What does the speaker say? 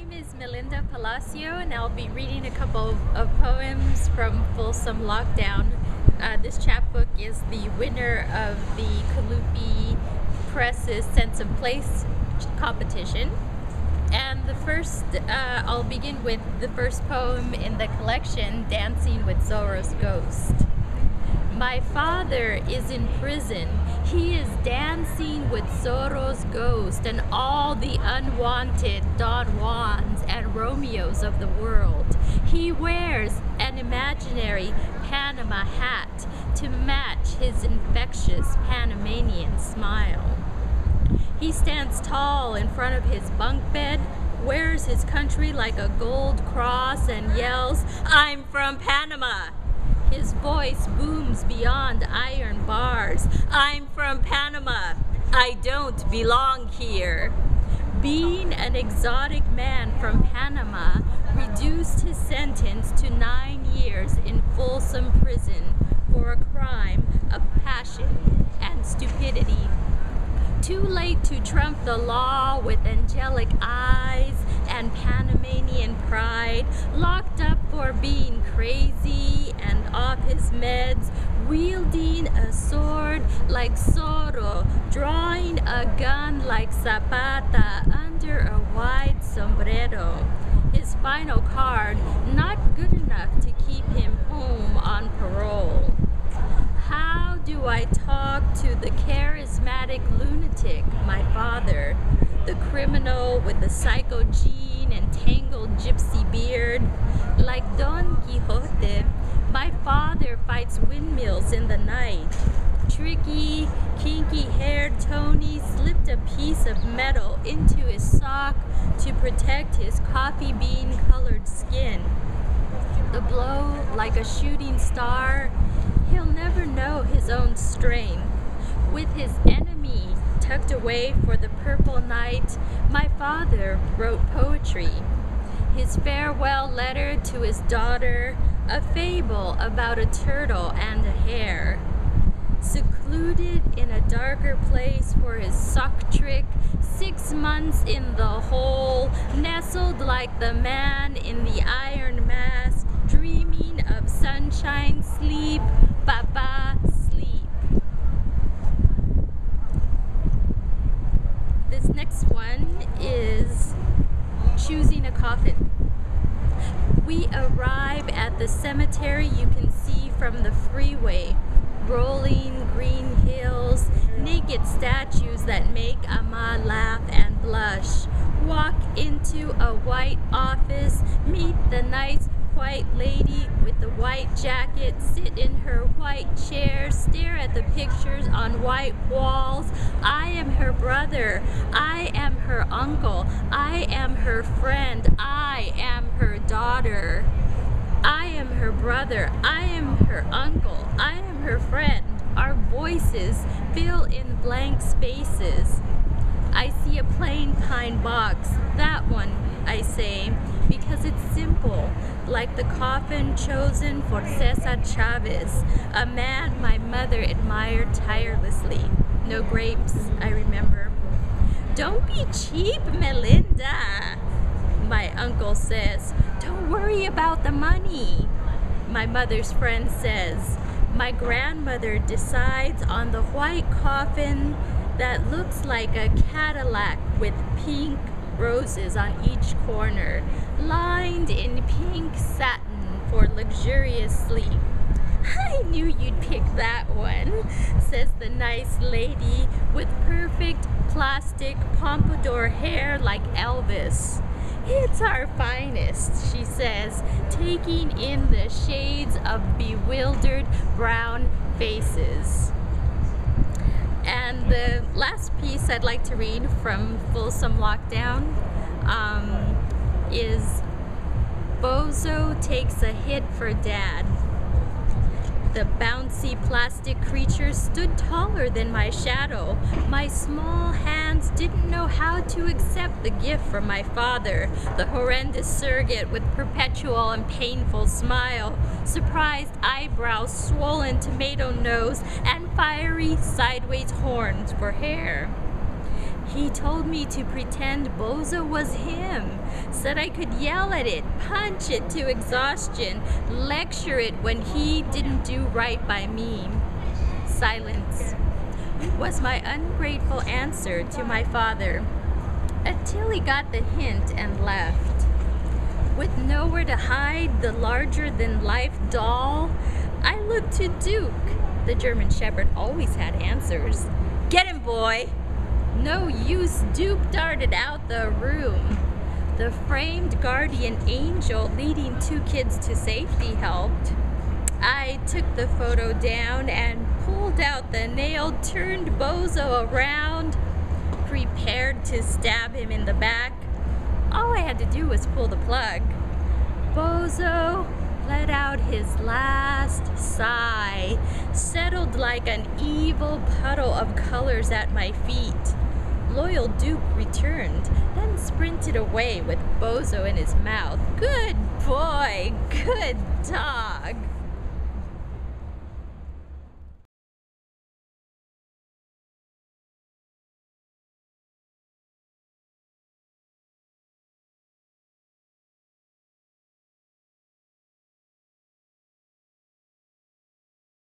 name is Melinda Palacio, and I'll be reading a couple of poems from Folsom Lockdown. This chapbook is the winner of the Kalupi Press's Sense of Place competition. And the first, I'll begin with the first poem in the collection, Dancing with Zorro's Ghost. My father is in prison. He is dancing with Zorro's ghost and all the unwanted Don Juans and Romeos of the world. He wears an imaginary Panama hat to match his infectious Panamanian smile. He stands tall in front of his bunk bed, wears his country like a gold cross, and yells, "I'm from Panama!" His voice booms beyond iron bars. "I'm from Panama. I don't belong here." Being an exotic man from Panama reduced his sentence to 9 years in Folsom prison for a crime of passion and stupidity. Too late to trump the law with angelic eyes and Panamanian pride, locked up for being crazy and off his meds, wielding a sword like Zorro, drawing a gun like Zapata under a wide sombrero. His final card, not good enough to keep him home on parole. How do I talk to the charismatic lunatic, my father, the criminal with the psycho gene and tangled gypsy beard? Like Don Quixote, my father fights windmills in the night. Tricky, kinky-haired Tony slipped a piece of metal into his sock to protect his coffee bean-colored skin. The blow like a shooting star, he'll never know his own strength. With his enemy tucked away for the purple night, my father wrote poetry. His farewell letter to his daughter, a fable about a turtle and a hare. Secluded in a darker place for his sock trick, 6 months in the hole, nestled like the man in the iron mask, dreaming of sunshine, sleep, Papa, sleep. This next one is choosing a coffin. We arrive at the cemetery you can see from the freeway. Rolling green hills, naked statues that make Ama laugh and blush. Walk into a white office, meet the nice white lady with the white jacket, sit in her white chair, stare at the pictures on white walls. I am her brother, I am her uncle, I am her friend, I am her daughter. I am her brother, I am her uncle, I am her friend. Our voices fill in blank spaces. I see a plain pine box, that one, I say, because it's simple, like the coffin chosen for Cesar Chavez, a man my mother admired tirelessly. No grapes, I remember. "Don't be cheap, Melinda," my uncle says. "Don't worry about the money," my mother's friend says. My grandmother decides on the white coffin that looks like a Cadillac with pink roses on each corner, lined in pink satin for luxurious sleep. "I knew you'd pick that one," says the nice lady with perfect plastic pompadour hair like Elvis. "It's our finest," she says, taking in the shades of bewildered brown faces. And the last piece I'd like to read from Folsom Lockdown is "Bozo Takes a Hit for Dad." The bouncy plastic creature stood taller than my shadow. My small hands didn't know how to accept the gift from my father, the horrendous surrogate with perpetual and painful smile, surprised eyebrows, swollen tomato nose, and fiery sideways horns for hair. He told me to pretend Bozo was him, said I could yell at it, punch it to exhaustion, lecture it when he didn't do right by me. Silence was my ungrateful answer to my father, until he got the hint and left. With nowhere to hide the larger-than-life doll, I looked to Duke. The German Shepherd always had answers. "Get him, boy!" No use, Duke darted out the room. The framed guardian angel leading 2 kids to safety helped. I took the photo down and pulled out the nail, turned Bozo around, prepared to stab him in the back. All I had to do was pull the plug. Bozo let out his last sigh, settled like an evil puddle of colors at my feet. Loyal Duke returned, then sprinted away with Bozo in his mouth. Good boy, good dog.